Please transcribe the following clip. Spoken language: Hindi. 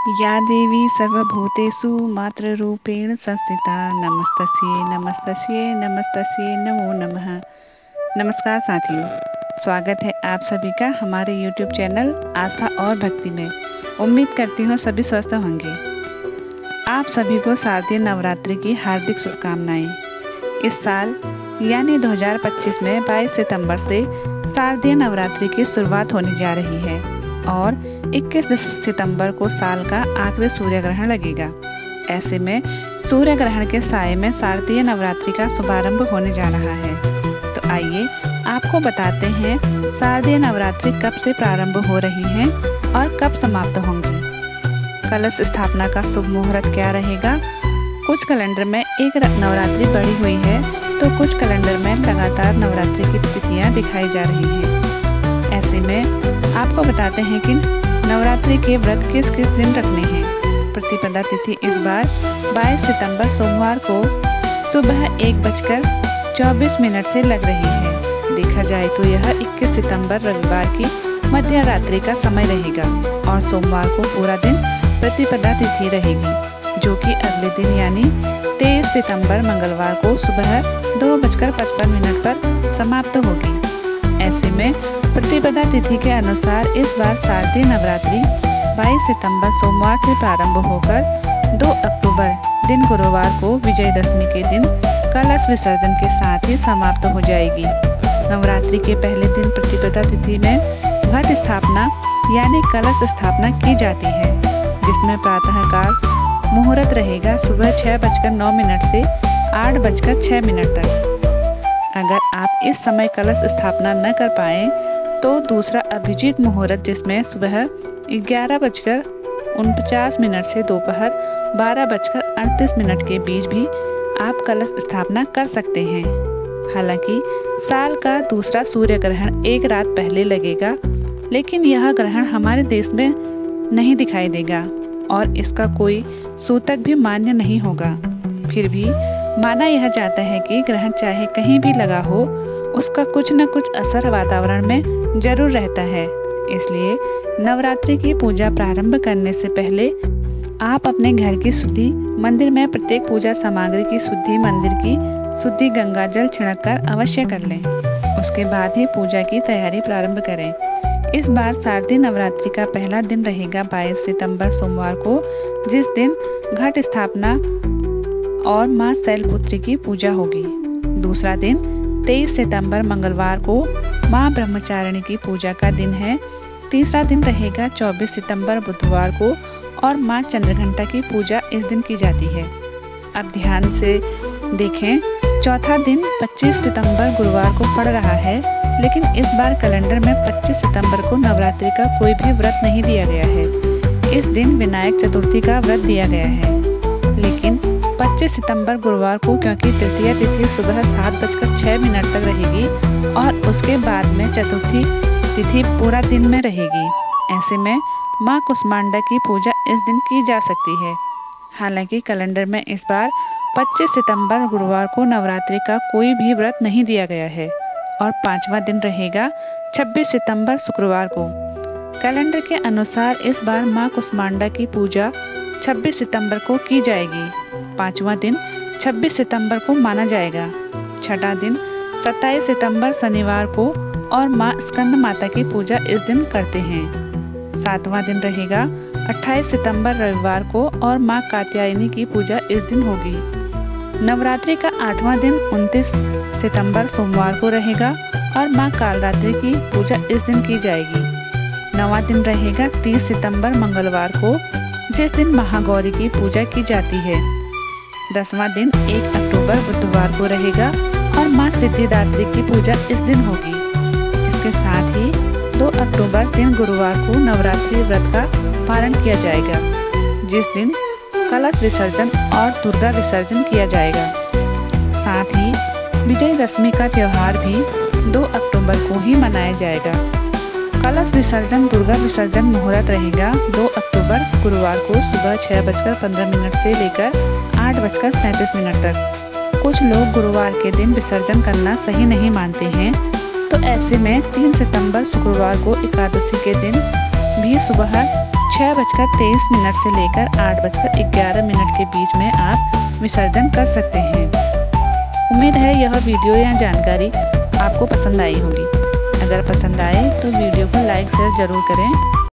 या देवी सर्वभूतेषु मातृरूपेण संस्थिता नमस्तस्यै नमस्तस्यै नमस्तस्यै नमो नमः। नमस्कार साथियों, स्वागत है आप सभी का हमारे YouTube चैनल आस्था और भक्ति में। उम्मीद करती हूँ सभी स्वस्थ होंगे। आप सभी को शारदीय नवरात्रि की हार्दिक शुभकामनाएं। इस साल यानी 2025 में 22 सितंबर से शारदीय नवरात्रि की शुरुआत होने जा रही है और 21 सितंबर को साल का आखिरी सूर्य ग्रहण लगेगा। ऐसे में सूर्य ग्रहण के साये में शारदीय नवरात्रि का शुभारंभ होने जा रहा है। तो आइए आपको बताते हैं शारदीय नवरात्रि कब से प्रारंभ हो रही है और कब समाप्त होंगी। कलश स्थापना का शुभ मुहूर्त क्या रहेगा। कुछ कैलेंडर में एक नवरात्रि बढ़ी हुई है तो कुछ कैलेंडर में लगातार नवरात्रि की तिथियां दिखाई जा रही हैं। ऐसे में आपको बताते हैं कि नवरात्रि के व्रत किस किस दिन रखने हैं। प्रतिपदा तिथि इस बार 22 सितंबर सोमवार को सुबह 1:24 से लग रही है। देखा जाए तो यह 21 सितंबर रविवार की मध्य रात्रि का समय रहेगा और सोमवार को पूरा दिन प्रतिपदा तिथि रहेगी, जो कि अगले दिन यानी 23 सितंबर मंगलवार को सुबह 2:55 पर समाप्त होगी। ऐसे में प्रतिपदा तिथि के अनुसार इस बार शारदीय नवरात्रि 22 सितंबर सोमवार से प्रारंभ होकर 2 अक्टूबर दिन गुरुवार को विजयदशमी के दिन कलश विसर्जन के साथ ही समाप्त हो जाएगी। नवरात्रि के पहले दिन प्रतिपदा तिथि में घट स्थापना यानी कलश स्थापना की जाती है, जिसमें प्रातःकाल मुहूर्त रहेगा सुबह 6:09 से 8:06 तक। अगर आप इस समय कलश स्थापना न कर पाएँ तो दूसरा अभिजीत मुहूर्त, जिसमें सुबह 11:49 से दोपहर 12:38 के बीच भी आप कलश स्थापना कर सकते हैं। हालांकि साल का दूसरा सूर्य ग्रहण एक रात पहले लगेगा, लेकिन यह ग्रहण हमारे देश में नहीं दिखाई देगा और इसका कोई सूतक भी मान्य नहीं होगा। फिर भी माना यह जाता है कि ग्रहण चाहे कहीं भी लगा हो, उसका कुछ न कुछ असर वातावरण में जरूर रहता है। इसलिए नवरात्रि की पूजा प्रारंभ करने से पहले आप अपने घर की शुद्धि, मंदिर में प्रत्येक पूजा सामग्री की शुद्धि, मंदिर की शुद्धि गंगा जल छिड़क कर अवश्य कर लें। उसके बाद ही पूजा की तैयारी प्रारंभ करें। इस बार शारदीय नवरात्रि का पहला दिन रहेगा 22 सितंबर सोमवार को, जिस दिन घट स्थापना और माँ शैलपुत्री की पूजा होगी। दूसरा दिन 23 सितंबर मंगलवार को माँ ब्रह्मचारिणी की पूजा का दिन है। तीसरा दिन रहेगा 24 सितंबर बुधवार को और माँ चंद्रघंटा की पूजा इस दिन की जाती है। अब ध्यान से देखें, चौथा दिन 25 सितंबर गुरुवार को पड़ रहा है, लेकिन इस बार कैलेंडर में 25 सितंबर को नवरात्रि का कोई भी व्रत नहीं दिया गया है। इस दिन विनायक चतुर्थी का व्रत दिया गया है, लेकिन 25 सितंबर गुरुवार को क्योंकि तृतीया तिथि सुबह 7:06 तक रहेगी और उसके बाद में चतुर्थी तिथि पूरा दिन में रहेगी। ऐसे में माँ कुष्मांडा की पूजा इस दिन की जा सकती है। हालांकि कैलेंडर में इस बार 25 सितंबर गुरुवार को नवरात्रि का कोई भी व्रत नहीं दिया गया है और पांचवा दिन रहेगा 26 सितंबर शुक्रवार को। कैलेंडर के अनुसार इस बार माँ कुष्मांडा की पूजा 26 सितंबर को की जाएगी। पांचवा दिन 26 सितंबर को माना जाएगा। छठा दिन 27 सितंबर शनिवार को और माँ स्कंद माता की पूजा इस दिन करते हैं। सातवां दिन रहेगा 28 सितंबर रविवार को और माँ कात्यायनी की पूजा इस दिन होगी। नवरात्रि का 8वां दिन 29 सितंबर सोमवार को रहेगा और माँ कालरात्रि की पूजा इस दिन की जाएगी। 9वां दिन रहेगा 30 सितंबर मंगलवार को, जिस दिन महागौरी की पूजा की जाती है। 10वां दिन 1 अक्टूबर बुधवार को रहेगा और माँ सिद्धिदात्री की पूजा इस दिन होगी। इसके साथ ही 2 अक्टूबर दिन गुरुवार को नवरात्रि व्रत का पारण किया जाएगा, जिस दिन कलश विसर्जन और दुर्गा विसर्जन किया जाएगा। साथ ही विजयदशमी का त्यौहार भी 2 अक्टूबर को ही मनाया जाएगा। कलश विसर्जन, दुर्गा विसर्जन मुहूर्त रहेगा 2 अक्टूबर गुरुवार को सुबह 6:15 से लेकर 8:37 तक। कुछ लोग गुरुवार के दिन विसर्जन करना सही नहीं मानते हैं, तो ऐसे में 3 सितंबर शुक्रवार को एकादशी के दिन भी सुबह 6:23 से लेकर 8:11 के बीच में आप विसर्जन कर सकते हैं। उम्मीद है यह वीडियो या जानकारी आपको पसंद आई होगी। अगर पसंद आए तो वीडियो को लाइक शेयर ज़रूर करें।